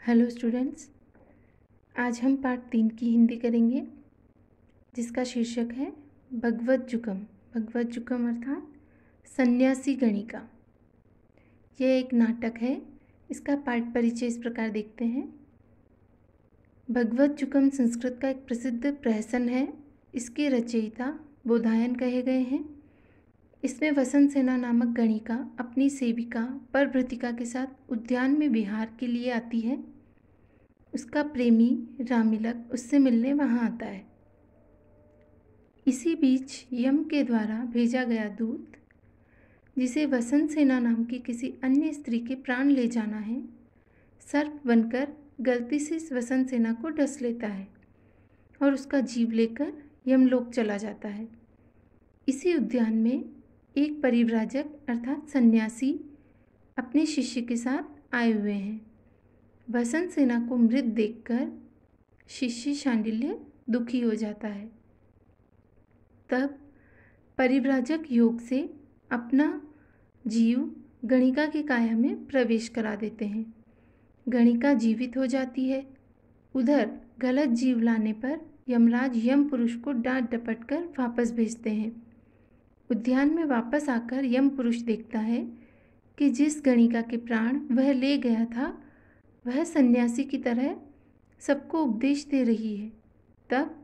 Hello students, आज हम part 3 की हिंदी करेंगे जिसका शीर्षक है भगवत जुगम। भगवत जुगम अर्थात सन्यासी गणिका। यह एक नाटक है। इसका पाठ परिचय इस प्रकार देखते हैं। भगवत जुगम संस्कृत का एक प्रसिद्ध प्रहसन है। इसके रचयिता बोधायन कहे गए हैं। इसमें वसंत सेना नामक गणिका अपनी सेविका परभृतिका के साथ उद्यान में विहार के लिए आती है। उसका प्रेमी रामिलक उससे मिलने वहाँ आता है। इसी बीच यम के द्वारा भेजा गया दूत, जिसे वसंत सेना नाम की किसी अन्य स्त्री के प्राण ले जाना है, सर्प बनकर गलती से इस वसंत सेना को डस लेता है और उसका जीव लेकर यमलोक चला जाता है। इसी उद्यान में एक परिव्राजक अर्थात सन्यासी अपने शिष्य के साथ आए हुए हैं। वसंत सेना को मृत देखकर शिष्य शांडिल्य दुखी हो जाता है। तब परिव्राजक योग से अपना जीव गणिका की काया में प्रवेश करा देते हैं। गणिका जीवित हो जाती है। उधर गलत जीव लाने पर यमराज यम पुरुष को डांट डपट कर वापस भेजते हैं। उद्यान में वापस आकर यम पुरुष देखता है कि जिस गणिका के प्राण वह ले गया था वह सन्यासी की तरह सबको उपदेश दे रही है। तब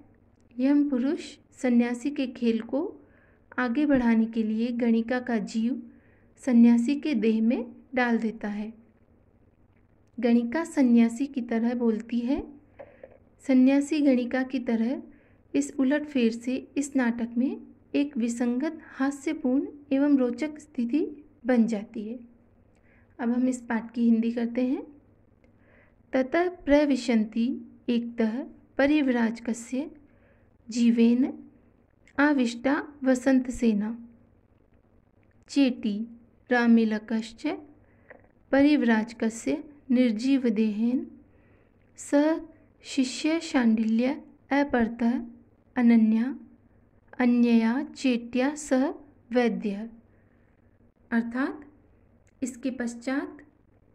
यम पुरुष सन्यासी के खेल को आगे बढ़ाने के लिए गणिका का जीव सन्यासी के देह में डाल देता है। गणिका सन्यासी की तरह बोलती है। सन्यासी गणिका की तरह इस उलटफेर से इस नाटक में एक विसंगत, हास्यपूर्ण एवं रोचक स्थिति बन जाती है। अब हम इस पाठ की हिंदी करते हैं। ततः प्रविशन्ति एकतः परिव्राजकस्य जीवेन आविष्टा वसन्तसेना चेटी रामिलकश्च परिव्राजकस्य निर्जीवदेहेन स शिष्य शाण्डिल्य अपरतः अनन्या अन्यया चेट्या सह वैद्य। अर्थात इसके पश्चात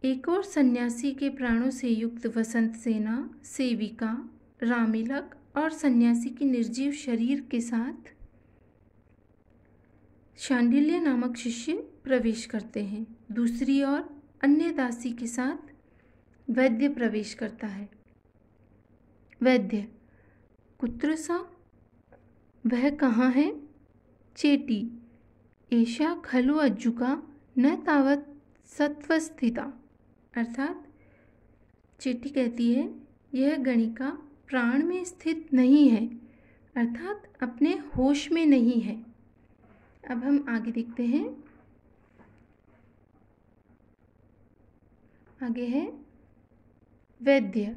एक और सन्यासी के प्राणों से युक्त वसंत सेना सेविका रामिलक और सन्यासी की निर्जीव शरीर के साथ शांडिल्य नामक शिष्य प्रवेश करते हैं। दूसरी ओर अन्य दासी के साथ वैद्य प्रवेश करता है। वैद्य कुत्र सा, वह कहाँ है? चेटी एषा खलु अज्जुका न तावत् सत्वस्थिता। अर्थात चेटी कहती है यह गणिका प्राण में स्थित नहीं है, अर्थात अपने होश में नहीं है। अब हम आगे देखते हैं। आगे है वैद्य।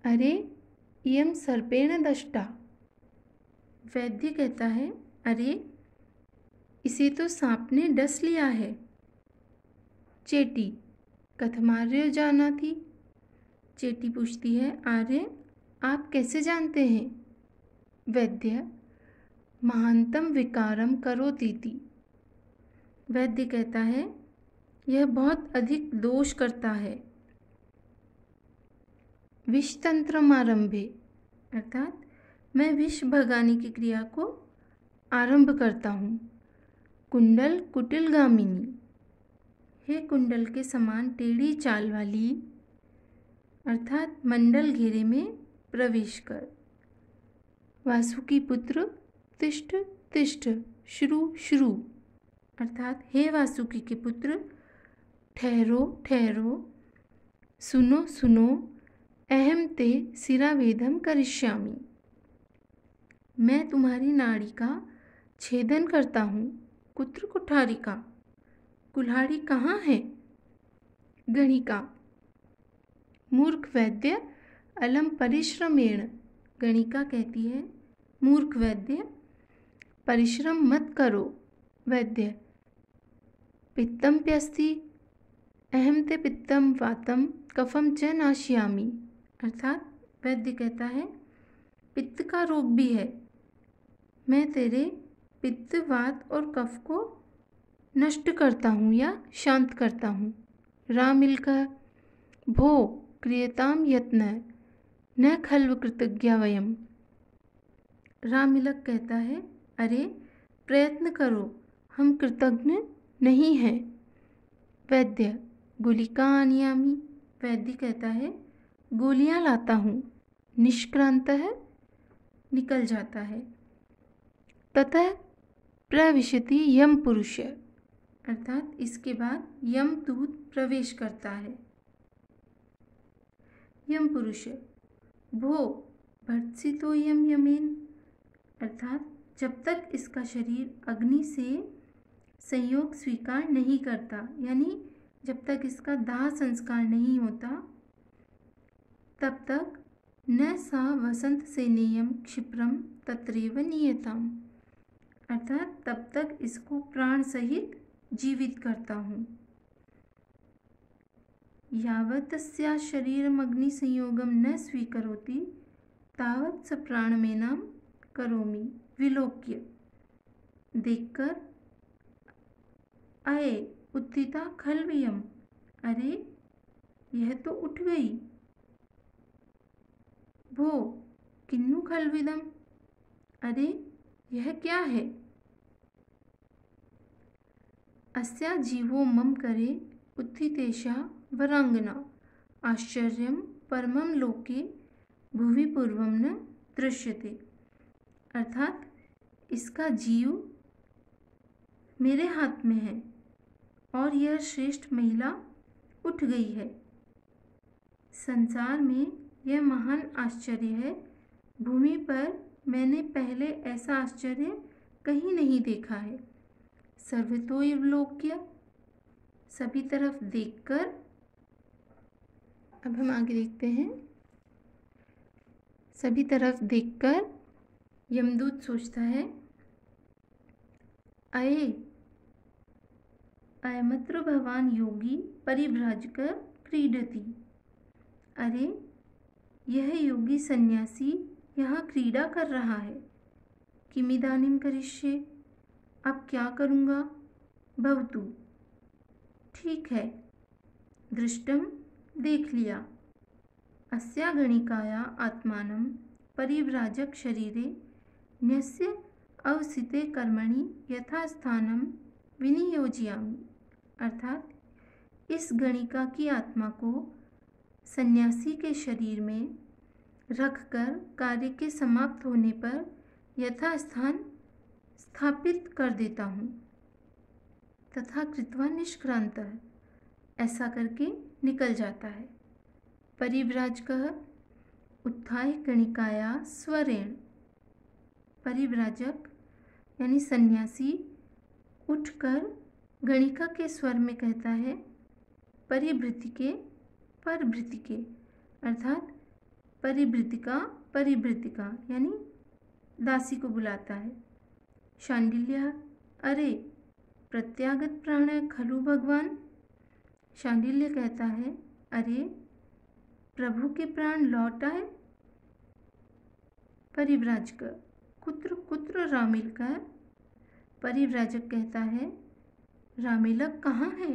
अरे इयं सर्पेण दष्टा। वैद्य कहता है अरे इसे तो सांप ने डस लिया है। चेटी कथमार्य जाना थी। चेटी पूछती है आर्य आप कैसे जानते हैं? वैद्य महांतम विकारम करोतीति। वैद्य कहता है यह बहुत अधिक दोष करता है। विषतंत्रमारंभे अर्थात मैं विष भगाने की क्रिया को आरंभ करता हूँ। कुंडल कुटिलगामिनी, हे कुंडल के समान टेढ़ी चाल वाली, अर्थात मंडल घेरे में प्रवेश कर। वासुकी पुत्र तिष्ठ तिष्ठ शुरू शुरू, अर्थात हे वासुकी के पुत्र ठहरो ठहरो, सुनो सुनो, अहम ते शिरावेदम करिष्यामि। मैं तुम्हारी नाड़ी का छेदन करता हूँ। कुत्र कुठारिका, कुल्हाड़ी कहाँ है? गणिका मूर्ख वैद्य अलम परिश्रमेण। गणिका कहती है मूर्ख वैद्य परिश्रम मत करो। वैद्य पित्तम प्यस्ति अहम ते पित्तम वातम कफम च नाशयामि। अर्थात वैद्य कहता है पित्त का रोग भी है, मैं तेरे पित्त वात और कफ को नष्ट करता हूँ या शांत करता हूँ। रामिलका भो क्रियतां यत्न न खल्व कृतज्ञा वयम। रामिलक कहता है, अरे प्रयत्न करो, हम कृतज्ञ नहीं हैं। वैद्य गुलिका आनयामि। वैद्य कहता है, गोलियां लाता हूँ। निष्क्रांतः निकल जाता है। ततः प्रविशति यम पुरुष, अर्थात इसके बाद यमदूत प्रवेश करता है। यम पुरुष भो भर्त्सितो यम यमेन, अर्थात जब तक इसका शरीर अग्नि से संयोग स्वीकार नहीं करता, यानी जब तक इसका दाह संस्कार नहीं होता, तब तक न सा वसंत सेनेयम क्षिप्रम तत्रैव नीयताम, अर्थात तब तक इसको प्राण सहित जीवित करता हूँ। यावत् तस्या शरीरम अग्नि संयोगम न स्वीकरोति तावत् स प्राणमेनाम करोमि विलोक्य। देखकर अये उत्थिता खल्वियम, अरे यह तो उठ गई। भो किन्नु खल्विदम, अरे यह क्या है। अस्या जीवो मम करे उत्थितेशा वरांगना आश्चर्यम परमं लोके भुवि पूर्वम न दृश्यते, अर्थात इसका जीव मेरे हाथ में है और यह श्रेष्ठ महिला उठ गई है। संसार में यह महान आश्चर्य है। भूमि पर मैंने पहले ऐसा आश्चर्य कहीं नहीं देखा है। सर्वतोऽवलोक्य, सभी तरफ देखकर। अब हम आगे देखते हैं। सभी तरफ देखकर यमदूत सोचता है, अयमत्र भवान योगी परिव्राजक क्रीडति, अरे यह योगी सन्यासी यहाँ क्रीड़ा कर रहा है। किमिदानीं करिष्ये, अब क्या करूँगा। भवतु, ठीक है। दृष्टम, देख लिया। अस्या गणिकाया आत्मानं परिव्राजक शरीरे न्यस्य अवसिते कर्मणि यथास्थानं विनियोजयामि, अर्थात इस गणिका की आत्मा को सन्यासी के शरीर में रखकर कार्य के समाप्त होने पर यथास्थान स्थापित कर देता हूँ। तथा कृत्वा निष्क्रांतः, ऐसा करके निकल जाता है। परिव्राजकः उत्थाय गणिकाया स्वरेण, परिव्राजक यानी सन्यासी उठकर गणिका के स्वर में कहता है, परिभृतिके परभृतिके, अर्थात परिभृतिका परिभृतिका यानी दासी को बुलाता है। शांडिल्य, अरे प्रत्यागत प्राण खलु भगवान। शांडिल्य कहता है, अरे प्रभु के प्राण लौट आए। परिव्राजक कुत्र कुत्र रामिलका, परिव्राजक कहता है, रामिलक कहाँ है।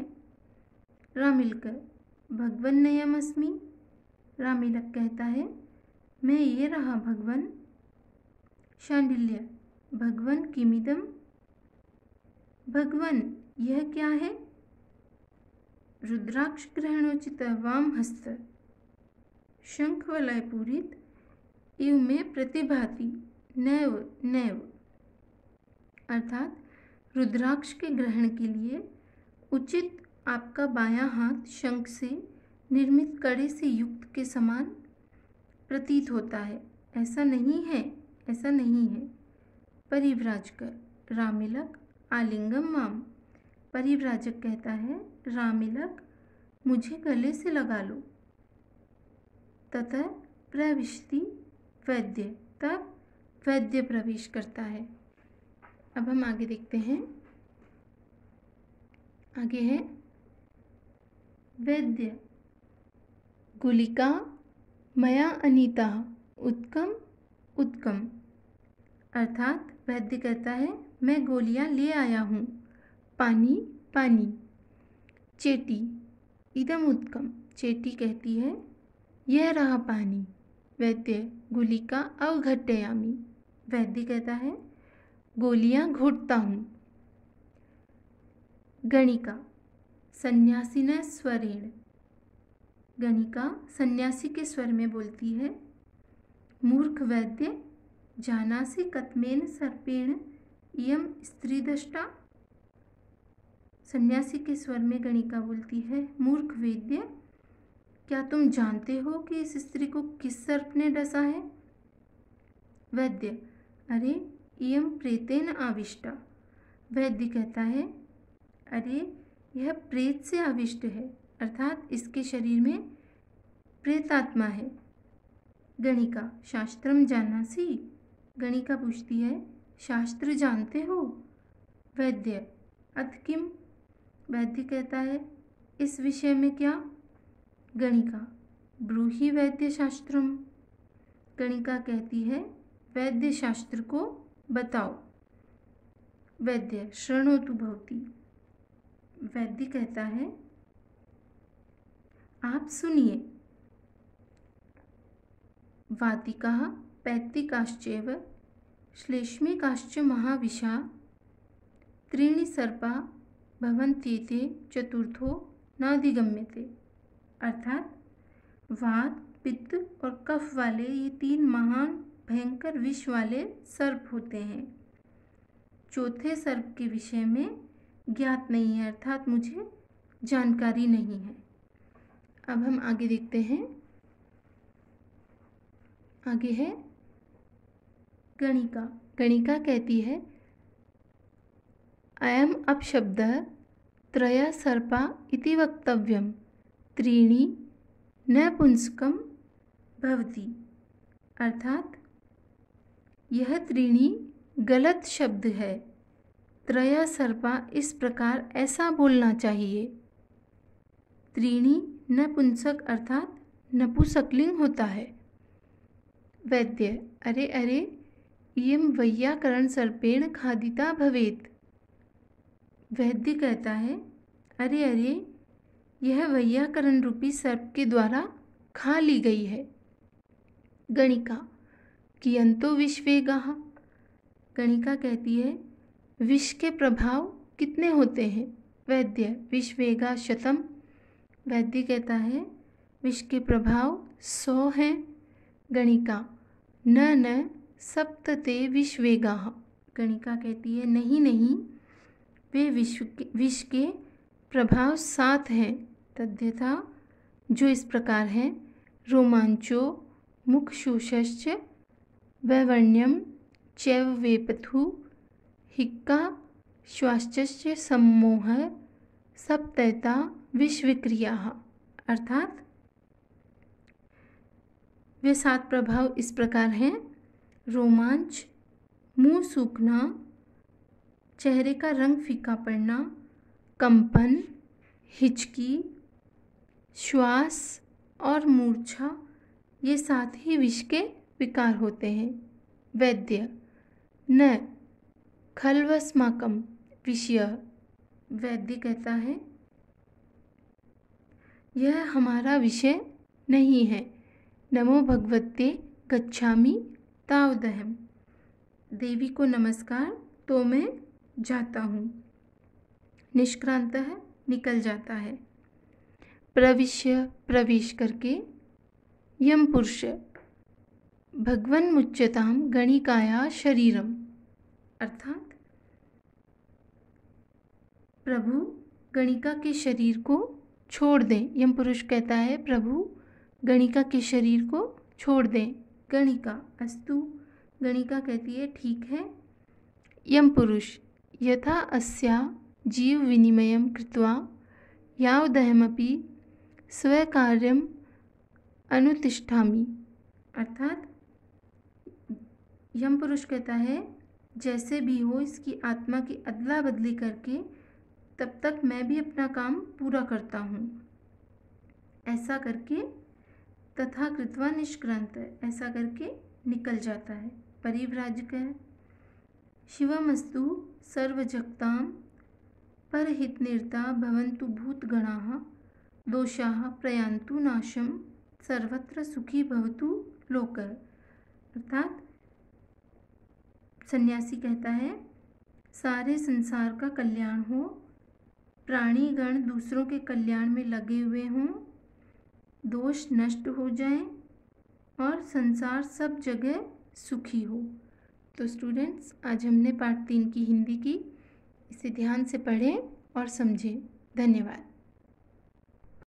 रामिलक भगवन्नयम अस्मि, रामिलक कहता है, मैं ये रहा भगवन। शांडिल्य भगवन किमिदम, भगवन यह क्या है। रुद्राक्ष ग्रहणोचित वाम हस्त शंख वलय पूरित इव में प्रतिभाति नैव नैव, अर्थात रुद्राक्ष के ग्रहण के लिए उचित आपका बायां हाथ शंख से निर्मित कड़े से युक्त के समान प्रतीत होता है। ऐसा नहीं है, ऐसा नहीं है। परिव्राजक रामिलक आलिंगम माम, परिव्राजक कहता है, रामिलक मुझे गले से लगा लो। ततः प्रविशति वैद्य, तब वैद्य प्रवेश करता है। अब हम आगे देखते हैं। आगे है वैद्य गुलिका मया अनीता उत्कम उत्कम, अर्थात वैद्य कहता है, मैं गोलियां ले आया हूँ। पानी पानी। चेटी इदम उत्कम, चेटी कहती है यह रहा पानी। वैद्य गुलिका अवघटयामि। वैद्य कहता है गोलियां घोटता हूँ। गणिका सन्यासिन स्वरेण। गणिका सन्यासी के स्वर में बोलती है मूर्ख वैद्य जानासि कतमेन सर्पेण इयं स्त्रीदष्टा। सन्यासी के स्वर में गणिका बोलती है मूर्ख वैद्य क्या तुम जानते हो कि इस स्त्री को किस सर्प ने डसा है। वैद्य अरे इयं प्रेतेन आविष्टा। वैद्य कहता है अरे यह प्रेत से आविष्ट है, अर्थात इसके शरीर में प्रेतात्मा है। गणिका शास्त्रम जानासि। गणिका पूछती है शास्त्र जानते हो। वैद्य अथ किम। वैद्य कहता है इस विषय में क्या। गणिका ब्रूहि वैद्य शास्त्रम। गणिका कहती है वैद्य शास्त्र को बताओ। वैद्य शृणोतु भवती। वैद्य कहता है आप सुनिए। वातिकाः पैत्तिकाश्चैव श्लेष्मिकाश्च महाविषा त्रीणि सर्पा भवन्त्येते चतुर्थो नाधिगम्यते। अर्थात वात पित्त और कफ वाले ये 3 महान भयंकर विष वाले सर्प होते हैं। चौथे सर्प के विषय में ज्ञात नहीं है, अर्थात मुझे जानकारी नहीं है। अब हम आगे देखते हैं। आगे है गणिका। गणिका कहती है अयम अपशब्दः त्रयः सर्पा इति वक्तव्यम त्रीणि नपुंसकम भवति। अर्थात यह त्रीणि गलत शब्द है। त्रयः सर्पा इस प्रकार ऐसा बोलना चाहिए। त्रीणि नपुंसक अर्थात नपुंसकलिंग होता है। वैद्य अरे अरे इयं वैयाकरण सर्पेण खादिता भवेत्। वैद्य कहता है अरे अरे यह वैयाकरण रूपी सर्प के द्वारा खा ली गई है। गणिका कियंतो विषवेगाः। गणिका कहती है विष के प्रभाव कितने होते हैं। वैद्य विषवेगा शतम। वैद्य कहता है विष के प्रभाव 100 हैं। गणिका न सप्तते विषवेगाः। गणिका कहती है नहीं नहीं वे विष के प्रभाव 7 हैं। तद्यथा जो इस प्रकार हैं रोमांचो मुखशोषश्च वैवर्ण्यम चैव वेपथु हिक्का श्वासश्च सम्मोह सप्तैता विषविक्रियाः। अर्थात वे 7 प्रभाव इस प्रकार हैं रोमांच, मुंह सूखना, चेहरे का रंग फीका पड़ना, कंपन, हिचकी, श्वास और मूर्छा, ये 7 ही विष के विकार होते हैं। वैद्य न खल्वस्माकं विषयः। वैद्य कहता है यह हमारा विषय नहीं है। नमो भगवते गच्छामि तावदहम्। देवी को नमस्कार, तो मैं जाता हूँ। निष्क्रांतः निकल जाता है। प्रविश्य प्रवेश करके। यम पुरुष भगवन् मुच्यतां गणिकाया शरीरम। अर्थात प्रभु गणिका के शरीर को छोड़ दें। यम पुरुष कहता है प्रभु गणिका के शरीर को छोड़ दें। गणिका अस्तु। गणिका कहती है ठीक है। यम पुरुष यथा अस्या जीव विनिमयं कृत्वा यावदहमपि स्वकार्यम अनुतिष्ठामि। अर्थात यम पुरुष कहता है जैसे भी हो इसकी आत्मा की अदला बदली करके तब तक मैं भी अपना काम पूरा करता हूँ। ऐसा करके तथा कृत्वा निष्क्रांत, ऐसा करके निकल जाता है। परिव्राजक है। शिवमस्तु सर्वजगतां परहितनिरता भवन्तु भूतगणाः दोषाः प्रयान्तु नाशम, सर्वत्र सुखी भवतु लोकः। अर्थात सन्यासी कहता है सारे संसार का कल्याण हो, प्राणीगण दूसरों के कल्याण में लगे हुए हों, दोष नष्ट हो जाएं और संसार सब जगह सुखी हो। तो स्टूडेंट्स, आज हमने पार्ट 3 की हिंदी की। इसे ध्यान से पढ़ें और समझें। धन्यवाद।